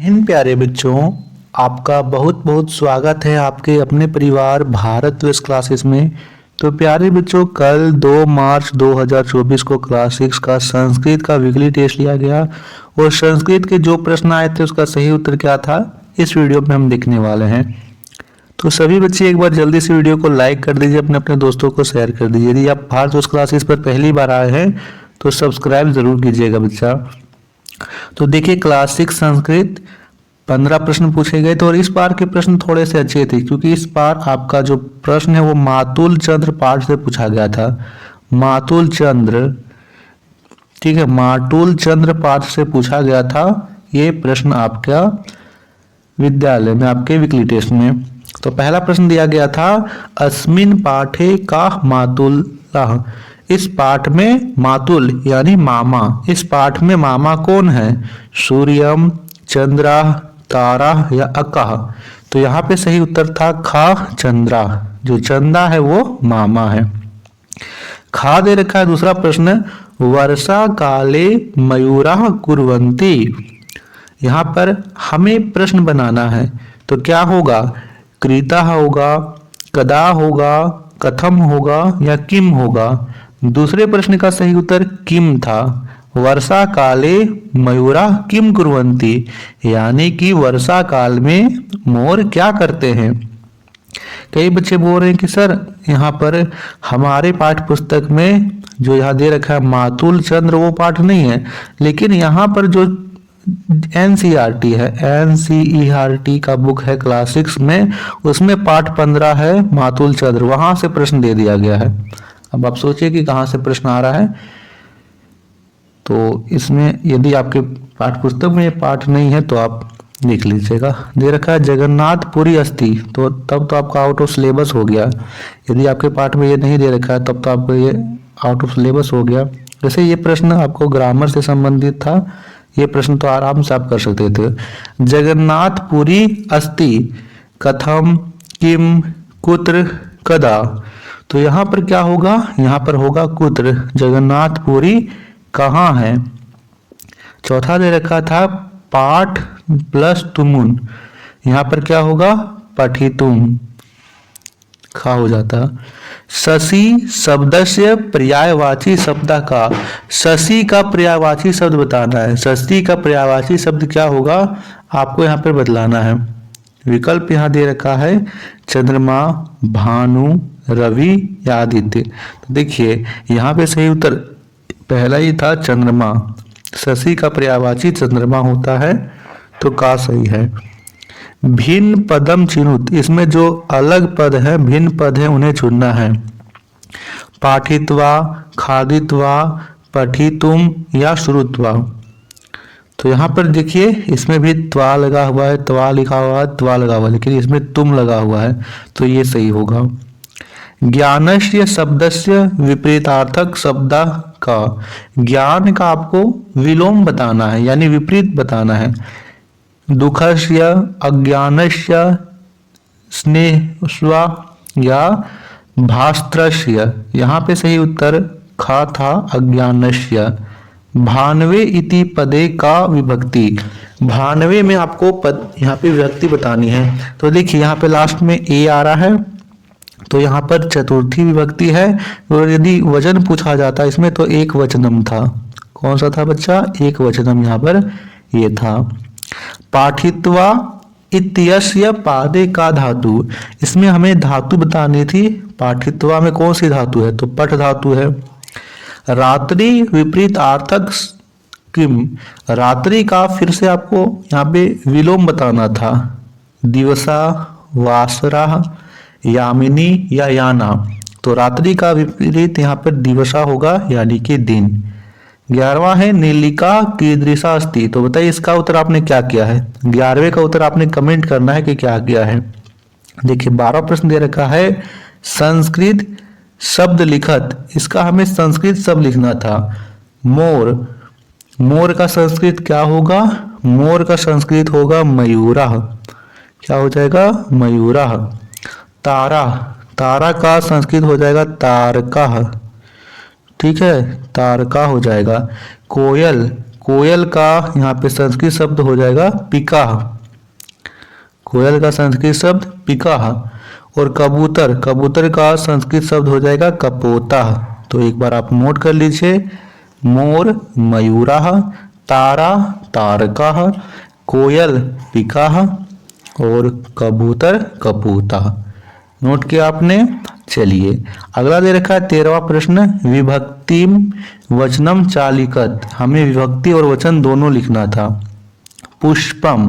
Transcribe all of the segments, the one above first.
हिंद प्यारे बच्चों, आपका बहुत बहुत स्वागत है आपके अपने परिवार भारत वेस्ट क्लासेस में। तो प्यारे बच्चों, कल 2 मार्च 2024 को क्लास 6 का संस्कृत का वीकली टेस्ट लिया गया और संस्कृत के जो प्रश्न आए थे उसका सही उत्तर क्या था इस वीडियो में हम देखने वाले हैं। तो सभी बच्चे एक बार जल्दी से वीडियो को लाइक कर दीजिए, अपने अपने दोस्तों को शेयर कर दीजिए। यदि आप भारत वेस्ट क्लासेस पर पहली बार आए हैं तो सब्सक्राइब जरूर कीजिएगा बच्चा। तो देखिए, क्लास 6 संस्कृत 15 प्रश्न पूछे गए थे और इस बार के प्रश्न थोड़े से अच्छे थे क्योंकि इस बार आपका जो प्रश्न है वो मातुल चंद्र पाठ से पूछा गया था। मातुल चंद्र, ठीक है, मातुल चंद्र पाठ से पूछा गया था ये प्रश्न आपका विद्यालय में आपके वीकली टेस्ट में। तो पहला प्रश्न दिया गया था अस्मिन पाठे का मातुल्लाह। इस पाठ में मातुल यानी मामा, इस पाठ में मामा कौन है? सूर्यम, चंद्रा, तारा या अकाह। तो यहाँ पे सही उत्तर था खा चंद्रा, जो चंदा है वो मामा है। खा दे रखा है दूसरा प्रश्न वर्षा काले मयूरा कुर्वन्ति। यहाँ पर हमें प्रश्न बनाना है तो क्या होगा? क्रीता होगा, कदा होगा, कथम होगा या किम होगा? दूसरे प्रश्न का सही उत्तर किम था। वर्षा काले मयूरा किम कुर्वन्ति, यानी कि वर्षा काल में मोर क्या करते हैं। कई बच्चे बोल रहे हैं कि सर यहाँ पर हमारे पाठ्य पुस्तक में जो यहाँ दे रखा है मातुल चंद्र वो पाठ नहीं है, लेकिन यहाँ पर जो एनसीईआरटी है, एनसीईआरटी का बुक है क्लास 6 में, उसमें पाठ 15 है मातुल चंद्र, वहां से प्रश्न दे दिया गया है। अब आप सोचिए कि कहाँ से प्रश्न आ रहा है। तो इसमें यदि आपके पाठ्य पुस्तक में ये पाठ नहीं है तो आप लिख लीजिएगा। दे रखा है जगन्नाथपुरी अस्थि, तो तब तो आपका आउट ऑफ सिलेबस हो गया। यदि आपके पाठ में ये नहीं दे रखा है तब तो आपको ये आउट ऑफ सिलेबस हो गया। जैसे ये प्रश्न आपको ग्रामर से संबंधित था, ये प्रश्न तो आराम से आप कर सकते थे। जगन्नाथपुरी अस्थि कथम किम कुत्र कदा। तो यहाँ पर क्या होगा? यहाँ पर होगा कुत्र। जगन्नाथपुरी कहाँ है? चौथा दे रखा था पाठ प्लस तुमुन, यहाँ पर क्या होगा? पठितुम, खा हो जाता। शशि शब्द से पर्यायवाची शब्द का, शशि का पर्यायवाची शब्द बताना है। शशि का पर्यायवाची शब्द क्या होगा आपको यहाँ पर बदलाना है। विकल्प यहाँ दे रखा है चंद्रमा, भानु, रवि या आदित्य। तो देखिए यहाँ पे सही उत्तर पहला ही था चंद्रमा। शशि का पर्यायवाची चंद्रमा होता है, तो का सही है। भिन्न पदम चिनुत, इसमें जो अलग पद है, भिन्न पद है, उन्हें चुनना है। पाठित्वा, खादित्वा, पठितुम या श्रुत्वा। तो यहाँ पर देखिए इसमें भी त्वा लगा हुआ है, त्वा लिखा हुआ है, त्वा लगा हुआ है, लेकिन इसमें तुम लगा हुआ है, तो ये सही होगा। ज्ञानस्य शब्दस्य विपरीतार्थक शब्द का, ज्ञान का आपको विलोम बताना है यानी विपरीत बताना है। दुखस्य, अज्ञानस्य, स्नेहस्वा या भास्त्रस्य। यहाँ पे सही उत्तर खा था अज्ञानस्य। भानवे इति पदे का विभक्ति, भानवे में आपको पद यहाँ पे विभक्ति बतानी है। तो देखिए यहाँ पे लास्ट में ए आ रहा है, तो यहाँ पर चतुर्थी विभक्ति है और यदि वचन पूछा जाता है इसमें तो एक वचनम था। कौन सा था बच्चा? एक वचनम यहाँ पर ये था। पाठित्वा इत्यस्य पादे का धातु, इसमें हमें धातु बतानी थी। पाठित्वा में कौन सी धातु है? तो पठ धातु है। रात्रि विपरीत आर्थक किम, रात्रि का फिर से आपको यहाँ पे विलोम बताना था। दिवसा, वासरा, यामिनी या याना। तो रात्रि का विपरीत यहाँ पर दिवसा होगा यानी कि दिन। 11वां है नीलिका कीदृशा अस्ति। तो बताइए इसका उत्तर आपने क्या किया है? 11वें का उत्तर आपने कमेंट करना है कि क्या किया है। देखिए 12 प्रश्न दे रखा है संस्कृत शब्द लिखत, इसका हमें संस्कृत शब्द लिखना था। मोर, मोर का संस्कृत क्या होगा? मोर का संस्कृत होगा मयूरा, क्या हो जाएगा? मयूरा। तारा, तारा का संस्कृत हो जाएगा तारका, ठीक है, तारका हो जाएगा। कोयल, कोयल का यहाँ पे संस्कृत शब्द हो जाएगा पिकाह। कोयल का संस्कृत शब्द पिकाह। और कबूतर, कबूतर का संस्कृत शब्द हो जाएगा कपोता। तो एक बार आप नोट कर लीजिए। मोर मयूराह, तारा तारकाः, कोयल पिकाः और कबूतर कपूता। नोट किया आपने। चलिए अगला दे रखा है 13वां प्रश्न, विभक्तिम वचनम चालिकत। हमें विभक्ति और वचन दोनों लिखना था। पुष्पम,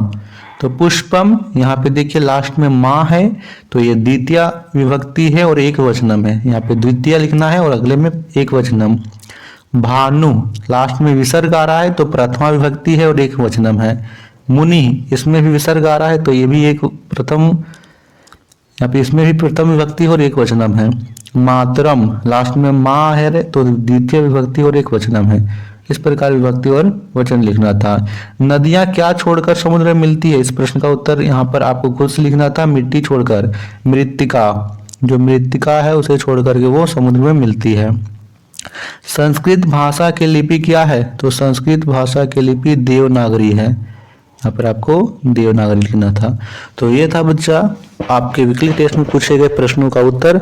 तो पुष्पम यहाँ पे देखिए लास्ट में माँ है, तो ये द्वितीय विभक्ति है और एक वचनम है। यहाँ पे द्वितीय लिखना है और अगले में एक वचनम। भानु, लास्ट में विसर्ग आ रहा है तो प्रथमा विभक्ति है और एक वचनम है। मुनि, इसमें भी विसर्ग आ रहा है तो ये भी एक प्रथम, यहाँ पे इसमें भी प्रथम विभक्ति और एक वचनम है। मातरम, लास्ट में माँ है तो द्वितीय विभक्ति और एक वचनम है। इस प्रकार विभक्ति और वचन लिखना था। नदियां क्या छोड़कर समुद्र में मिलती है? इस प्रश्न का उत्तर यहाँ पर आपको खुद से लिखना था, मिट्टी छोड़कर। मृत्तिका, जो मृत्तिका है उसे छोड़कर के वो समुद्र में मिलती है। संस्कृत भाषा की लिपि क्या है? तो संस्कृत भाषा की लिपि देवनागरी है। यहाँ पर आपको देवनागरी लिखना था। तो ये था बच्चा आपके वीकली टेस्ट में पूछे गए प्रश्नों का उत्तर।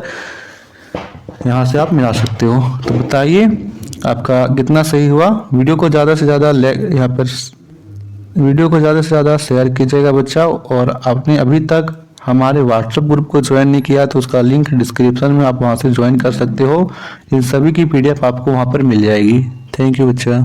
यहाँ से आप मिला सकते हो। तो बताइए आपका कितना सही हुआ। वीडियो को ज़्यादा से ज़्यादा यहाँ पर वीडियो को ज़्यादा से ज़्यादा शेयर कीजिएगा बच्चा। और आपने अभी तक हमारे व्हाट्सएप ग्रुप को ज्वाइन नहीं किया तो उसका लिंक डिस्क्रिप्शन में आप वहाँ से ज्वाइन कर सकते हो। इन सभी की PDF आपको वहाँ पर मिल जाएगी। थैंक यू बच्चा।